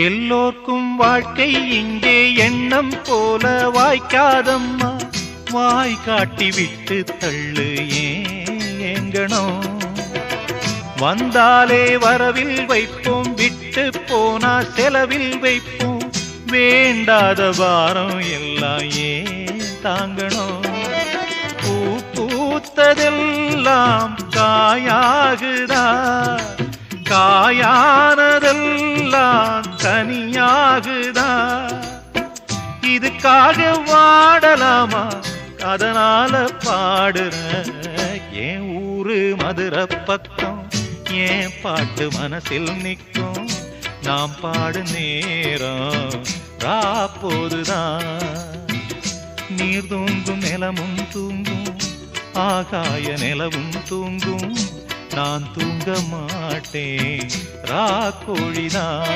எல்லோர்க்கும் வாழ்க்கை இங்கே எண்ணம் போல வாய்க்காதம்மா. வாய் காட்டி விட்டு தள்ளு ஏங்கணும். வந்தாலே வரவில் வைப்போம், விட்டு போனா செலவில் வைப்போம். வேண்டாத பாரம் எல்லாம் ஏன் தாங்கணும். பூ பூத்ததெல்லாம் காயாகுதா, காயானதெல்லாம் கனியாகுதா. இதுக்காக வாடலாமா, அதனால பாடுற. என் ஊரு மதுரை பக்கம், என் பாட்டு மனசில் நிற்கும். நாம் பாடு நேரம் ராப்போதுதான். நீர் தூங்கும் நிலமும் தூங்கும், ஆகாய நிலவும் தூங்கும். நான் தூங்க மாட்டேன் ராக்கோழிதான்.